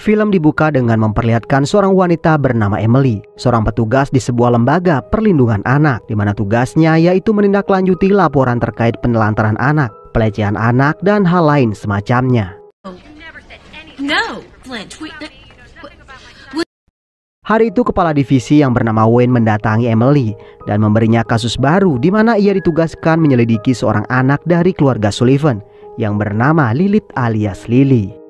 Film dibuka dengan memperlihatkan seorang wanita bernama Emily, seorang petugas di sebuah lembaga perlindungan anak, di mana tugasnya yaitu menindaklanjuti laporan terkait penelantaran anak, pelecehan anak, dan hal lain semacamnya. Hari itu kepala divisi yang bernama Wayne mendatangi Emily dan memberinya kasus baru di mana ia ditugaskan menyelidiki seorang anak dari keluarga Sullivan yang bernama Lilith alias Lily.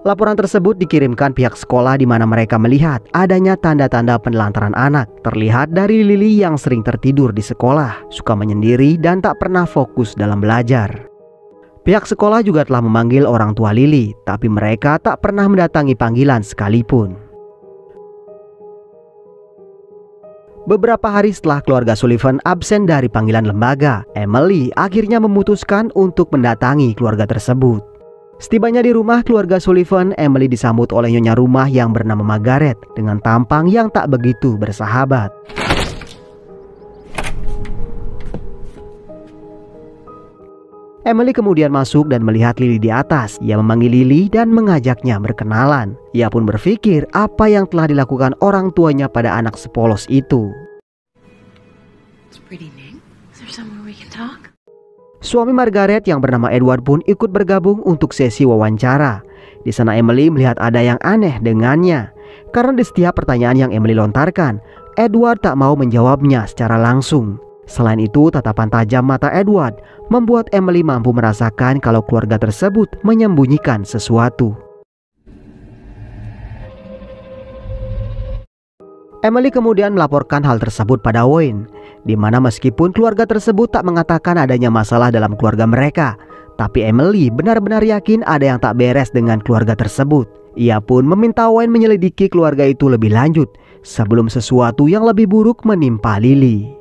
Laporan tersebut dikirimkan pihak sekolah di mana mereka melihat adanya tanda-tanda penelantaran anak. Terlihat dari Lily yang sering tertidur di sekolah, suka menyendiri dan tak pernah fokus dalam belajar. Pihak sekolah juga telah memanggil orang tua Lily, tapi mereka tak pernah mendatangi panggilan sekalipun. Beberapa hari setelah keluarga Sullivan absen dari panggilan lembaga, Emily akhirnya memutuskan untuk mendatangi keluarga tersebut. Setibanya di rumah keluarga Sullivan, Emily disambut oleh nyonya rumah yang bernama Margaret dengan tampang yang tak begitu bersahabat. Emily kemudian masuk dan melihat Lily di atas. Ia memanggil Lily dan mengajaknya berkenalan. Ia pun berpikir apa yang telah dilakukan orang tuanya pada anak sepolos itu. Suami Margaret yang bernama Edward pun ikut bergabung untuk sesi wawancara. Di sana Emily melihat ada yang aneh dengannya. Karena di setiap pertanyaan yang Emily lontarkan, Edward tak mau menjawabnya secara langsung. Selain itu, tatapan tajam mata Edward membuat Emily mampu merasakan kalau keluarga tersebut menyembunyikan sesuatu. Emily kemudian melaporkan hal tersebut pada Wayne, di mana meskipun keluarga tersebut tak mengatakan adanya masalah dalam keluarga mereka, tapi Emily benar-benar yakin ada yang tak beres dengan keluarga tersebut. Ia pun meminta Wayne menyelidiki keluarga itu lebih lanjut sebelum sesuatu yang lebih buruk menimpa Lily.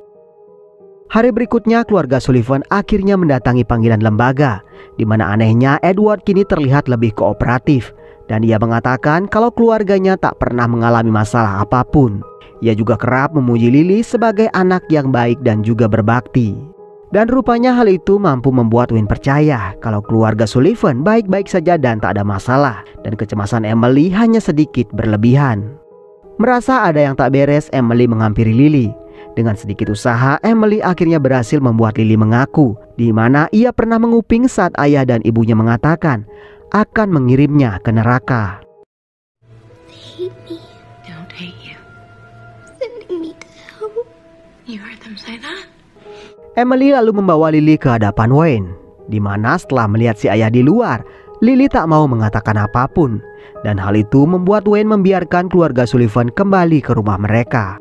Hari berikutnya keluarga Sullivan akhirnya mendatangi panggilan lembaga, di mana anehnya Edward kini terlihat lebih kooperatif dan ia mengatakan kalau keluarganya tak pernah mengalami masalah apapun. Ia juga kerap memuji Lily sebagai anak yang baik dan juga berbakti. Dan rupanya hal itu mampu membuat Wayne percaya kalau keluarga Sullivan baik-baik saja dan tak ada masalah, dan kecemasan Emily hanya sedikit berlebihan. Merasa ada yang tak beres, Emily menghampiri Lily. Dengan sedikit usaha, Emily akhirnya berhasil membuat Lily mengaku di mana ia pernah menguping saat ayah dan ibunya mengatakan akan mengirimnya ke neraka. Emily lalu membawa Lily ke hadapan Wayne, di mana setelah melihat si ayah di luar, Lily tak mau mengatakan apapun, dan hal itu membuat Wayne membiarkan keluarga Sullivan kembali ke rumah mereka.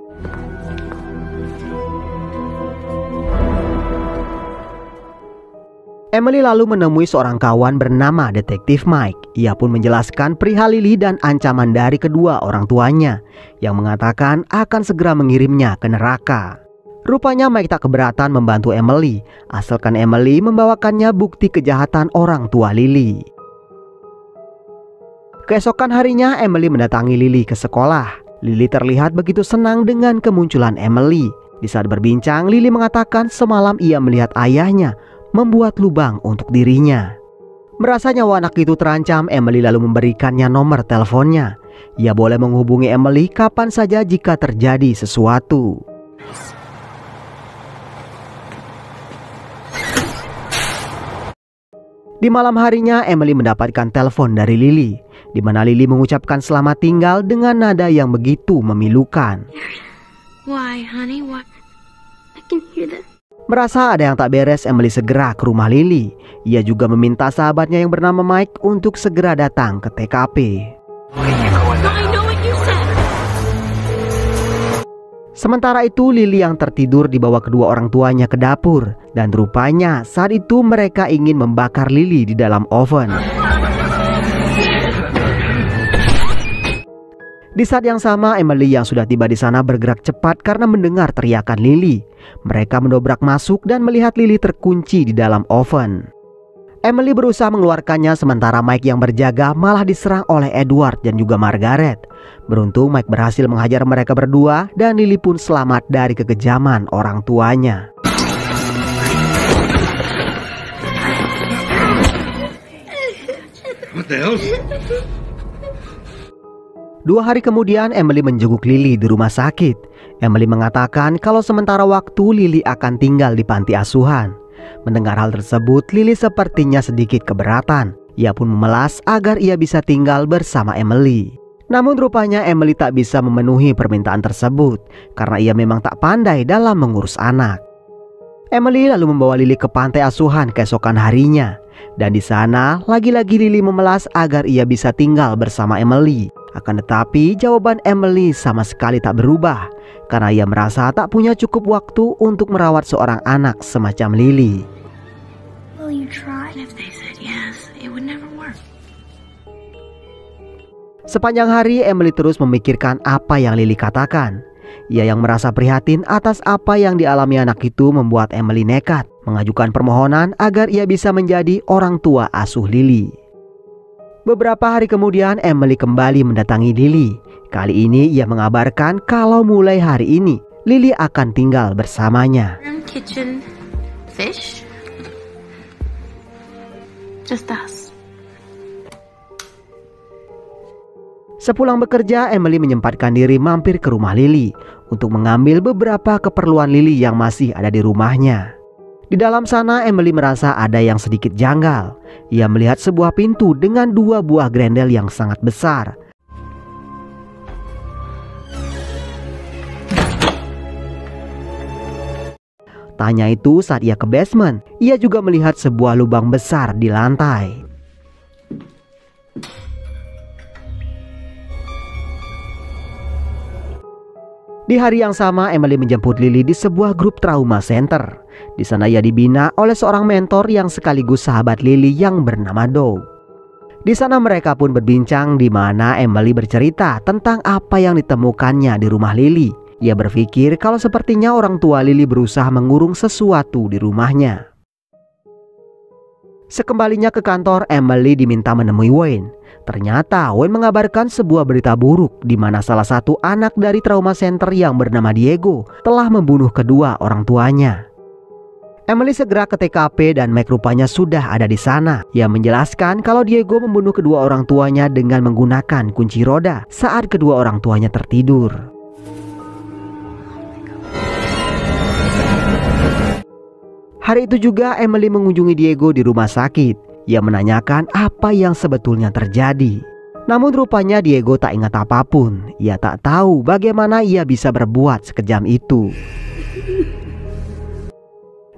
Emily lalu menemui seorang kawan bernama Detektif Mike. Ia pun menjelaskan perihal Lily dan ancaman dari kedua orang tuanya yang mengatakan akan segera mengirimnya ke neraka. Rupanya Mike tak keberatan membantu Emily, asalkan Emily membawakannya bukti kejahatan orang tua Lily. Keesokan harinya Emily mendatangi Lily ke sekolah. Lily terlihat begitu senang dengan kemunculan Emily. Di saat berbincang, Lily mengatakan semalam ia melihat ayahnya membuat lubang untuk dirinya. Merasa nyawa anak itu terancam, Emily lalu memberikannya nomor teleponnya. Ia boleh menghubungi Emily kapan saja jika terjadi sesuatu. Di malam harinya, Emily mendapatkan telepon dari Lily, di mana Lily mengucapkan selamat tinggal dengan nada yang begitu memilukan. Why, honey? What? I can hear that. Merasa ada yang tak beres, Emily segera ke rumah Lily. Ia juga meminta sahabatnya yang bernama Mike untuk segera datang ke TKP. Sementara itu, Lily yang tertidur dibawa kedua orang tuanya ke dapur. Dan rupanya saat itu mereka ingin membakar Lily di dalam oven. Di saat yang sama, Emily yang sudah tiba di sana bergerak cepat karena mendengar teriakan Lily. Mereka mendobrak masuk dan melihat Lily terkunci di dalam oven. Emily berusaha mengeluarkannya sementara Mike yang berjaga malah diserang oleh Edward dan juga Margaret. Beruntung Mike berhasil menghajar mereka berdua dan Lily pun selamat dari kekejaman orang tuanya. What the hell? 2 hari kemudian Emily menjenguk Lily di rumah sakit. Emily mengatakan kalau sementara waktu Lily akan tinggal di panti asuhan. Mendengar hal tersebut, Lily sepertinya sedikit keberatan. Ia pun memelas agar ia bisa tinggal bersama Emily. Namun rupanya Emily tak bisa memenuhi permintaan tersebut karena ia memang tak pandai dalam mengurus anak. Emily lalu membawa Lily ke pantai asuhan keesokan harinya. Dan di sana lagi-lagi Lily memelas agar ia bisa tinggal bersama Emily. Akan tetapi jawaban Emily sama sekali tak berubah karena ia merasa tak punya cukup waktu untuk merawat seorang anak semacam Lily. Will you try? And if they said yes, it would never work. Sepanjang hari Emily terus memikirkan apa yang Lily katakan. Ia yang merasa prihatin atas apa yang dialami anak itu membuat Emily nekat mengajukan permohonan agar ia bisa menjadi orang tua asuh Lily. Beberapa hari kemudian Emily kembali mendatangi Lily. Kali ini ia mengabarkan kalau mulai hari ini Lily akan tinggal bersamanya. Kitchen, fish, just us. Sepulang bekerja, Emily menyempatkan diri mampir ke rumah Lily untuk mengambil beberapa keperluan Lily yang masih ada di rumahnya. Di dalam sana Emily merasa ada yang sedikit janggal. Ia melihat sebuah pintu dengan 2 buah grendel yang sangat besar. Tanya itu saat ia ke basement. Ia juga melihat sebuah lubang besar di lantai. Di hari yang sama, Emily menjemput Lily di sebuah grup trauma center. Di sana ia dibina oleh seorang mentor yang sekaligus sahabat Lily yang bernama Doug. Di sana mereka pun berbincang di mana Emily bercerita tentang apa yang ditemukannya di rumah Lily. Ia berpikir kalau sepertinya orang tua Lily berusaha mengurung sesuatu di rumahnya. Sekembalinya ke kantor, Emily diminta menemui Wayne. Ternyata Wayne mengabarkan sebuah berita buruk di mana salah satu anak dari trauma center yang bernama Diego telah membunuh kedua orang tuanya. Emily segera ke TKP dan Mike rupanya sudah ada di sana. Ia menjelaskan kalau Diego membunuh kedua orang tuanya dengan menggunakan kunci roda saat kedua orang tuanya tertidur. Hari itu juga Emily mengunjungi Diego di rumah sakit. Ia menanyakan apa yang sebetulnya terjadi. Namun rupanya Diego tak ingat apapun. Ia tak tahu bagaimana ia bisa berbuat sekejam itu.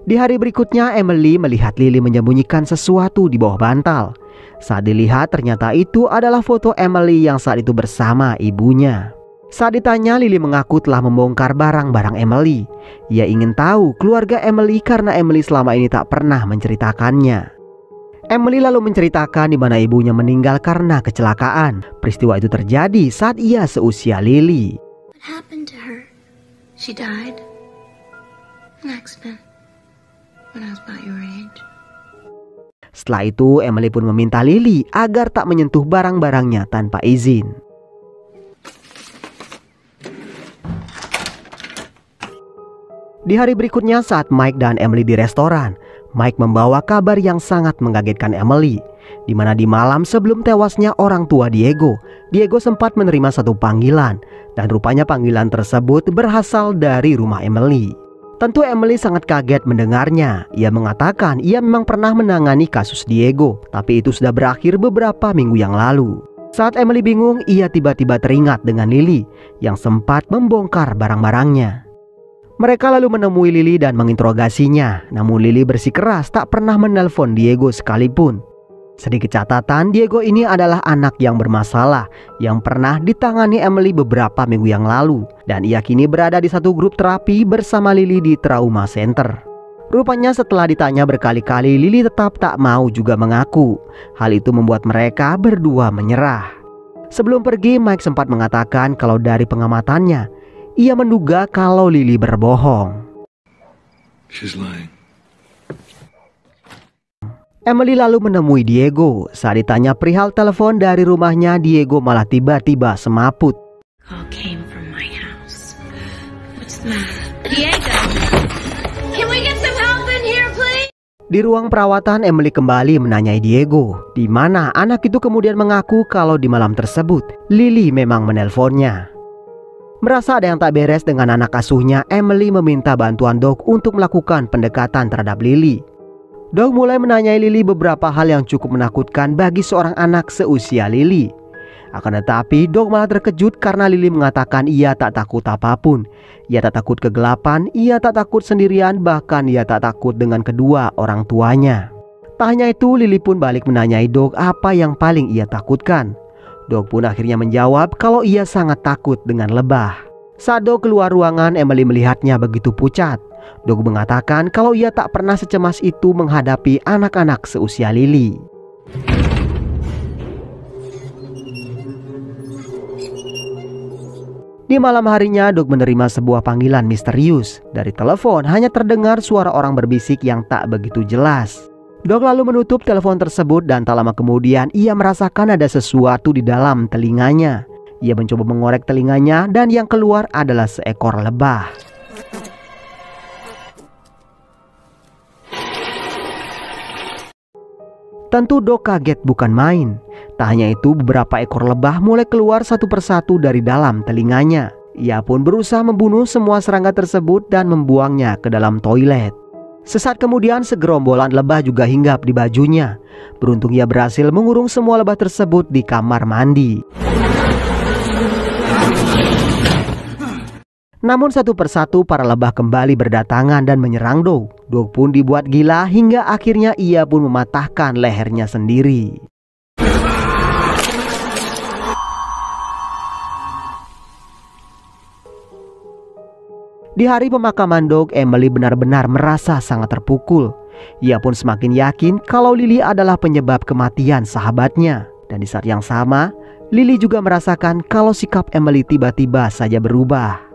Di hari berikutnya Emily melihat Lily menyembunyikan sesuatu di bawah bantal. Saat dilihat ternyata itu adalah foto Emily yang saat itu bersama ibunya. Saat ditanya, Lily mengaku telah membongkar barang-barang Emily. Ia ingin tahu keluarga Emily karena Emily selama ini tak pernah menceritakannya. Emily lalu menceritakan di mana ibunya meninggal karena kecelakaan. Peristiwa itu terjadi saat ia seusia Lily. What happened to her? She died. An accident. When I was about your age. Setelah itu, Emily pun meminta Lily agar tak menyentuh barang-barangnya tanpa izin. Di hari berikutnya saat Mike dan Emily di restoran, Mike membawa kabar yang sangat mengagetkan Emily, di mana di malam sebelum tewasnya orang tua Diego, Diego sempat menerima satu panggilan, dan rupanya panggilan tersebut berasal dari rumah Emily. Tentu Emily sangat kaget mendengarnya. Ia mengatakan ia memang pernah menangani kasus Diego, tapi itu sudah berakhir beberapa minggu yang lalu. Saat Emily bingung, ia tiba-tiba teringat dengan Lily yang sempat membongkar barang-barangnya. Mereka lalu menemui Lily dan menginterogasinya. Namun Lily bersikeras tak pernah menelpon Diego sekalipun. Sedikit catatan, Diego ini adalah anak yang bermasalah yang pernah ditangani Emily beberapa minggu yang lalu. Dan ia kini berada di satu grup terapi bersama Lily di trauma center. Rupanya setelah ditanya berkali-kali, Lily tetap tak mau juga mengaku. Hal itu membuat mereka berdua menyerah. Sebelum pergi, Mike sempat mengatakan kalau dari pengamatannya, ia menduga kalau Lily berbohong. She's lying. Emily lalu menemui Diego. Saat ditanya perihal telepon dari rumahnya, Diego malah tiba-tiba semaput. Call came from my house. What's the matter? Diego! Can we get some help in here, please? Di ruang perawatan, Emily kembali menanyai Diego, di mana anak itu kemudian mengaku kalau di malam tersebut Lily memang menelponnya. Merasa ada yang tak beres dengan anak asuhnya, Emily meminta bantuan Doug untuk melakukan pendekatan terhadap Lily. Doug mulai menanyai Lily beberapa hal yang cukup menakutkan bagi seorang anak seusia Lily. Akan tetapi Doug malah terkejut karena Lily mengatakan ia tak takut apapun. Ia tak takut kegelapan, ia tak takut sendirian, bahkan ia tak takut dengan kedua orang tuanya. Tak hanya itu, Lily pun balik menanyai Doug apa yang paling ia takutkan. Doug pun akhirnya menjawab kalau ia sangat takut dengan lebah. Saat Doug keluar ruangan, Emily melihatnya begitu pucat. Doug mengatakan kalau ia tak pernah secemas itu menghadapi anak-anak seusia Lily. Di malam harinya, Doug menerima sebuah panggilan misterius. Dari telepon hanya terdengar suara orang berbisik yang tak begitu jelas. Doug lalu menutup telepon tersebut dan tak lama kemudian ia merasakan ada sesuatu di dalam telinganya. Ia mencoba mengorek telinganya dan yang keluar adalah seekor lebah. Tentu Doug kaget bukan main. Tak hanya itu, beberapa ekor lebah mulai keluar satu persatu dari dalam telinganya. Ia pun berusaha membunuh semua serangga tersebut dan membuangnya ke dalam toilet. Sesaat kemudian segerombolan lebah juga hinggap di bajunya. Beruntung ia berhasil mengurung semua lebah tersebut di kamar mandi. Namun satu persatu para lebah kembali berdatangan dan menyerang Doug. Doug pun dibuat gila hingga akhirnya ia pun mematahkan lehernya sendiri. Di hari pemakaman Doug, Emily benar-benar merasa sangat terpukul. Ia pun semakin yakin kalau Lily adalah penyebab kematian sahabatnya. Dan di saat yang sama, Lily juga merasakan kalau sikap Emily tiba-tiba saja berubah.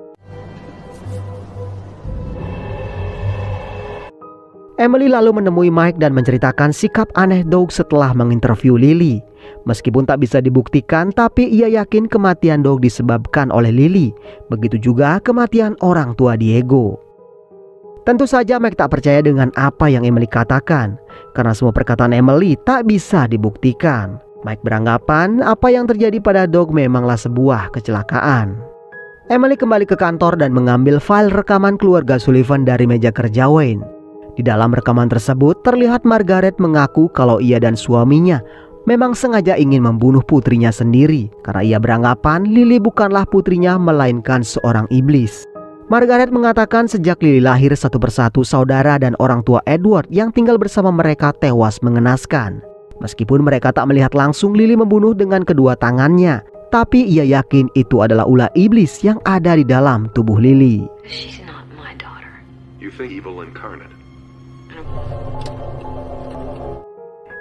Emily lalu menemui Mike dan menceritakan sikap aneh Doug setelah menginterview Lily. Meskipun tak bisa dibuktikan, tapi ia yakin kematian Doug disebabkan oleh Lily. Begitu juga kematian orang tua Diego. Tentu saja Mike tak percaya dengan apa yang Emily katakan, karena semua perkataan Emily tak bisa dibuktikan. Mike beranggapan apa yang terjadi pada Doug memanglah sebuah kecelakaan. Emily kembali ke kantor dan mengambil file rekaman keluarga Sullivan dari meja kerja Wayne. Di dalam rekaman tersebut terlihat Margaret mengaku kalau ia dan suaminya memang sengaja ingin membunuh putrinya sendiri karena ia beranggapan Lily bukanlah putrinya melainkan seorang iblis. Margaret mengatakan sejak Lily lahir satu persatu saudara dan orang tua Edward yang tinggal bersama mereka tewas mengenaskan. Meskipun mereka tak melihat langsung Lily membunuh dengan kedua tangannya, tapi ia yakin itu adalah ulah iblis yang ada di dalam tubuh Lily. She's not my daughter. You think evil incarnate?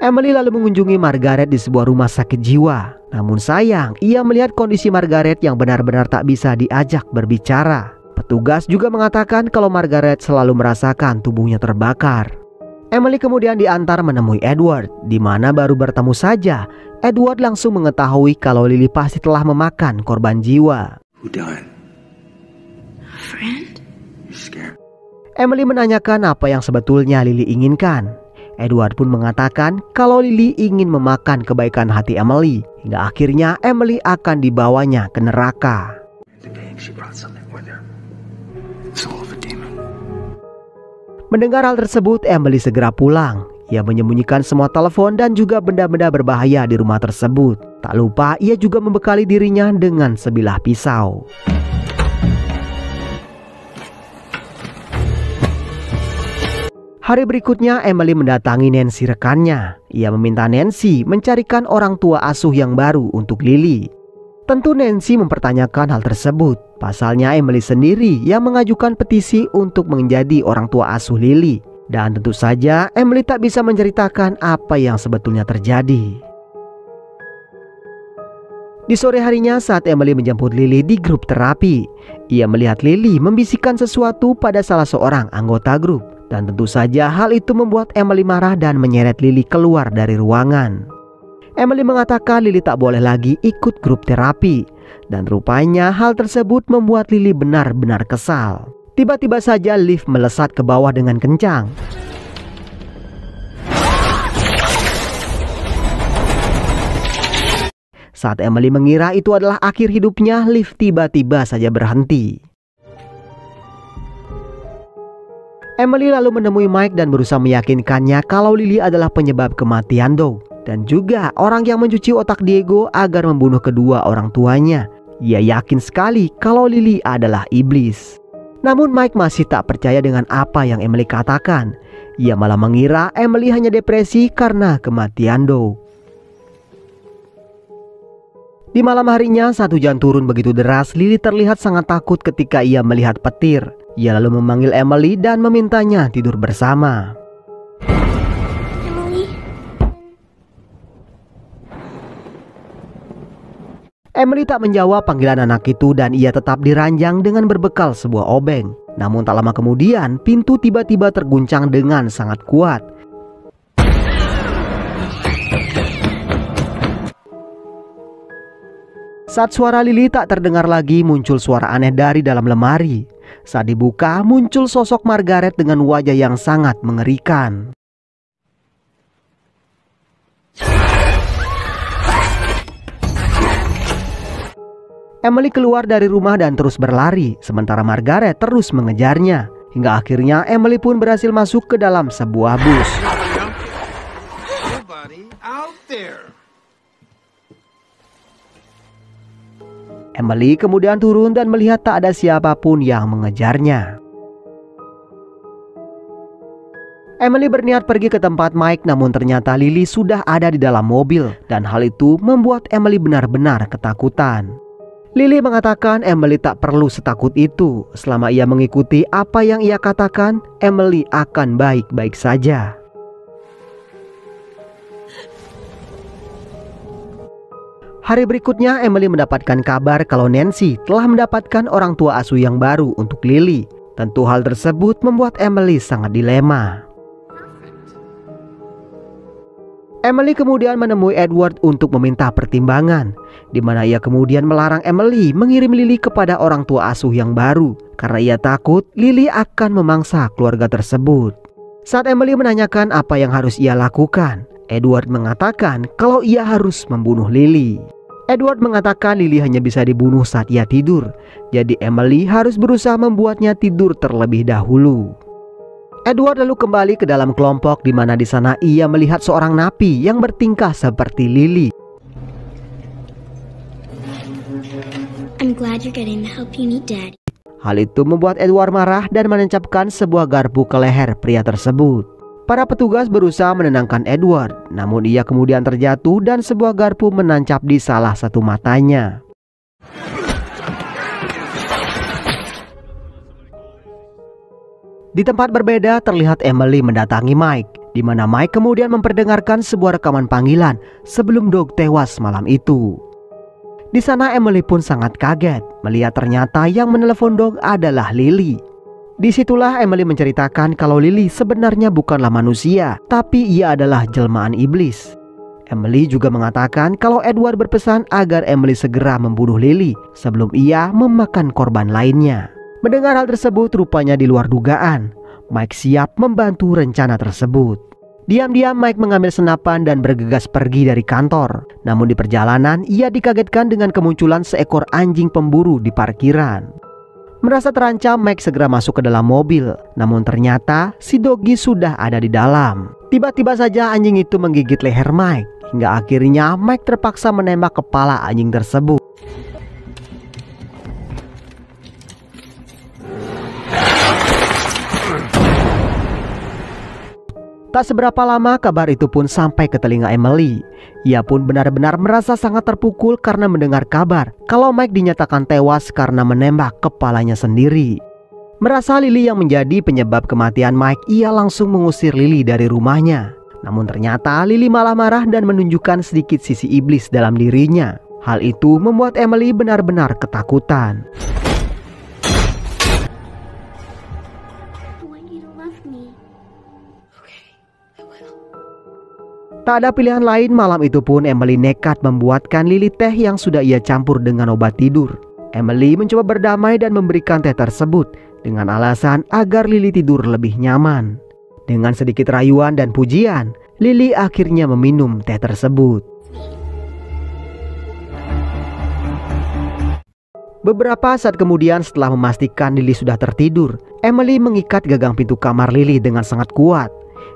Emily lalu mengunjungi Margaret di sebuah rumah sakit jiwa. Namun sayang, ia melihat kondisi Margaret yang benar-benar tak bisa diajak berbicara. Petugas juga mengatakan kalau Margaret selalu merasakan tubuhnya terbakar. Emily kemudian diantar menemui Edward, di mana baru bertemu saja, Edward langsung mengetahui kalau Lily pasti telah memakan korban jiwa. Who died? A friend? You scared? Emily menanyakan apa yang sebetulnya Lily inginkan. Edward pun mengatakan kalau Lily ingin memakan kebaikan hati Emily, hingga akhirnya Emily akan dibawanya ke neraka. Mendengar hal tersebut, Emily segera pulang. Ia menyembunyikan semua telepon dan juga benda-benda berbahaya di rumah tersebut. Tak lupa ia juga membekali dirinya dengan sebilah pisau. Hari berikutnya Emily mendatangi Nancy rekannya. Ia meminta Nancy mencarikan orang tua asuh yang baru untuk Lily. Tentu Nancy mempertanyakan hal tersebut. Pasalnya Emily sendiri yang mengajukan petisi untuk menjadi orang tua asuh Lily. Dan tentu saja Emily tak bisa menceritakan apa yang sebetulnya terjadi. Di sore harinya saat Emily menjemput Lily di grup terapi, ia melihat Lily membisikkan sesuatu pada salah seorang anggota grup. Dan tentu saja hal itu membuat Emily marah dan menyeret Lily keluar dari ruangan. Emily mengatakan Lily tak boleh lagi ikut grup terapi. Dan rupanya hal tersebut membuat Lily benar-benar kesal. Tiba-tiba saja lift melesat ke bawah dengan kencang. Saat Emily mengira itu adalah akhir hidupnya, lift tiba-tiba saja berhenti. Emily lalu menemui Mike dan berusaha meyakinkannya kalau Lily adalah penyebab kematian Doug dan juga orang yang mencuci otak Diego agar membunuh kedua orang tuanya. Ia yakin sekali kalau Lily adalah iblis. Namun Mike masih tak percaya dengan apa yang Emily katakan. Ia malah mengira Emily hanya depresi karena kematian Doug. Di malam harinya saat hujan turun begitu deras, Lily terlihat sangat takut ketika ia melihat petir. Ia lalu memanggil Emily dan memintanya tidur bersama. Emily? Emily tak menjawab panggilan anak itu dan ia tetap diranjang dengan berbekal sebuah obeng. Namun tak lama kemudian pintu tiba-tiba terguncang dengan sangat kuat. Saat suara Lily tak terdengar lagi, muncul suara aneh dari dalam lemari. Saat dibuka, muncul sosok Margaret dengan wajah yang sangat mengerikan. Emily keluar dari rumah dan terus berlari, sementara Margaret terus mengejarnya. Hingga akhirnya Emily pun berhasil masuk ke dalam sebuah bus. Emily kemudian turun dan melihat tak ada siapapun yang mengejarnya. Emily berniat pergi ke tempat Mike, namun ternyata Lily sudah ada di dalam mobil dan hal itu membuat Emily benar-benar ketakutan. Lily mengatakan Emily tak perlu setakut itu. Selama ia mengikuti apa yang ia katakan, Emily akan baik-baik saja. Hari berikutnya Emily mendapatkan kabar kalau Nancy telah mendapatkan orang tua asuh yang baru untuk Lily. Tentu hal tersebut membuat Emily sangat dilema. Emily kemudian menemui Edward untuk meminta pertimbangan, di mana ia kemudian melarang Emily mengirim Lily kepada orang tua asuh yang baru karena ia takut Lily akan memangsa keluarga tersebut. Saat Emily menanyakan apa yang harus ia lakukan, Edward mengatakan kalau ia harus membunuh Lily. Edward mengatakan Lily hanya bisa dibunuh saat ia tidur, jadi Emily harus berusaha membuatnya tidur terlebih dahulu. Edward lalu kembali ke dalam kelompok, di mana di sana ia melihat seorang napi yang bertingkah seperti Lily. I'm glad you're getting the help you need, Dad. Hal itu membuat Edward marah dan menancapkan sebuah garpu ke leher pria tersebut. Para petugas berusaha menenangkan Edward, namun ia kemudian terjatuh dan sebuah garpu menancap di salah satu matanya. Di tempat berbeda terlihat Emily mendatangi Mike, di mana Mike kemudian memperdengarkan sebuah rekaman panggilan sebelum Doug tewas malam itu. Di sana Emily pun sangat kaget melihat ternyata yang menelepon Doug adalah Lily. Disitulah Emily menceritakan kalau Lily sebenarnya bukanlah manusia, tapi ia adalah jelmaan iblis. Emily juga mengatakan kalau Edward berpesan agar Emily segera membunuh Lily sebelum ia memakan korban lainnya. Mendengar hal tersebut rupanya di luar dugaan, Mike siap membantu rencana tersebut. Diam-diam Mike mengambil senapan dan bergegas pergi dari kantor. Namun di perjalanan ia dikagetkan dengan kemunculan seekor anjing pemburu di parkiran. Merasa terancam, Mike segera masuk ke dalam mobil. Namun ternyata si Doggy sudah ada di dalam. Tiba-tiba saja anjing itu menggigit leher Mike, hingga akhirnya Mike terpaksa menembak kepala anjing tersebut. Tak seberapa lama kabar itu pun sampai ke telinga Emily. Ia pun benar-benar merasa sangat terpukul karena mendengar kabar kalau Mike dinyatakan tewas karena menembak kepalanya sendiri. Merasa Lily yang menjadi penyebab kematian Mike, ia langsung mengusir Lily dari rumahnya. Namun ternyata Lily malah marah dan menunjukkan sedikit sisi iblis dalam dirinya. Hal itu membuat Emily benar-benar ketakutan. Tak ada pilihan lain, malam itu pun Emily nekat membuatkan Lily teh yang sudah ia campur dengan obat tidur. Emily mencoba berdamai dan memberikan teh tersebut dengan alasan agar Lily tidur lebih nyaman. Dengan sedikit rayuan dan pujian, Lily akhirnya meminum teh tersebut. Beberapa saat kemudian setelah memastikan Lily sudah tertidur, Emily mengikat gagang pintu kamar Lily dengan sangat kuat.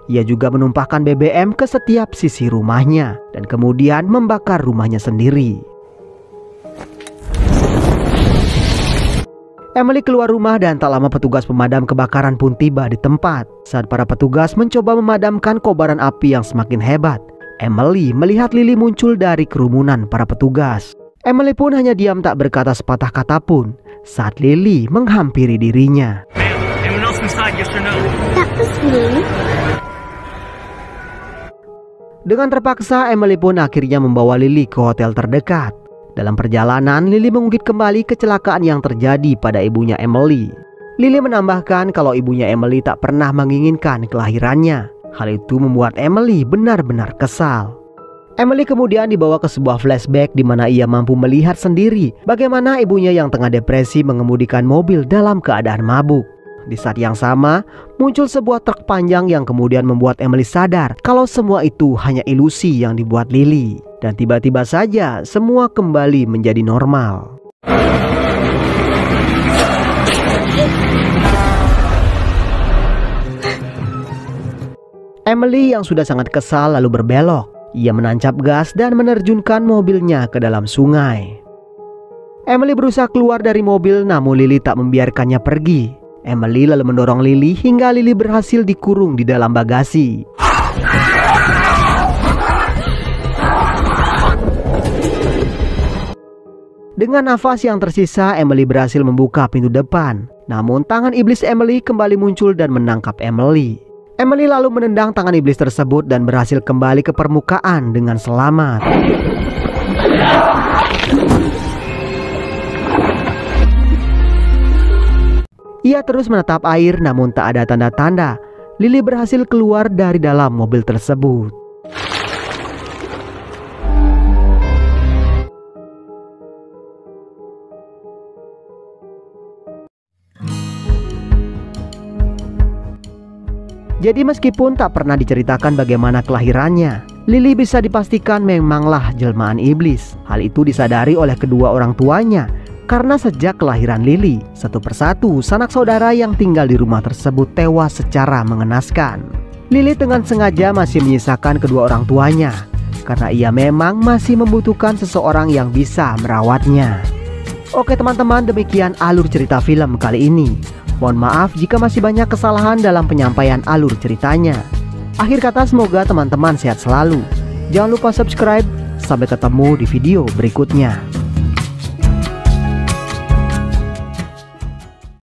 Ia juga menumpahkan BBM ke setiap sisi rumahnya dan kemudian membakar rumahnya sendiri. Emily keluar rumah dan tak lama petugas pemadam kebakaran pun tiba di tempat. Saat para petugas mencoba memadamkan kobaran api yang semakin hebat, Emily melihat Lily muncul dari kerumunan para petugas. Emily pun hanya diam tak berkata sepatah kata pun saat Lily menghampiri dirinya. Dengan terpaksa, Emily pun akhirnya membawa Lily ke hotel terdekat. Dalam perjalanan, Lily mengungkit kembali kecelakaan yang terjadi pada ibunya Emily. Lily menambahkan kalau ibunya Emily tak pernah menginginkan kelahirannya. Hal itu membuat Emily benar-benar kesal. Emily kemudian dibawa ke sebuah flashback di mana ia mampu melihat sendiri bagaimana ibunya yang tengah depresi mengemudikan mobil dalam keadaan mabuk. Di saat yang sama, muncul sebuah truk panjang yang kemudian membuat Emily sadar kalau semua itu hanya ilusi yang dibuat Lily. Dan tiba-tiba saja semua kembali menjadi normal. Emily yang sudah sangat kesal lalu berbelok. Ia menancap gas dan menerjunkan mobilnya ke dalam sungai. Emily berusaha keluar dari mobil namun Lily tak membiarkannya pergi. Emily lalu mendorong Lily hingga Lily berhasil dikurung di dalam bagasi. Dengan nafas yang tersisa, Emily berhasil membuka pintu depan. Namun tangan iblis Emily kembali muncul dan menangkap Emily. Emily lalu menendang tangan iblis tersebut dan berhasil kembali ke permukaan dengan selamat. Ia terus menatap air namun tak ada tanda-tanda Lily berhasil keluar dari dalam mobil tersebut. Jadi meskipun tak pernah diceritakan bagaimana kelahirannya, Lily bisa dipastikan memanglah jelmaan iblis. Hal itu disadari oleh kedua orang tuanya. Karena sejak kelahiran Lily, satu persatu sanak saudara yang tinggal di rumah tersebut tewas secara mengenaskan. Lily dengan sengaja masih menyisakan kedua orang tuanya, karena ia memang masih membutuhkan seseorang yang bisa merawatnya. Oke teman-teman, demikian alur cerita film kali ini. Mohon maaf jika masih banyak kesalahan dalam penyampaian alur ceritanya. Akhir kata, semoga teman-teman sehat selalu. Jangan lupa subscribe. Sampai ketemu di video berikutnya.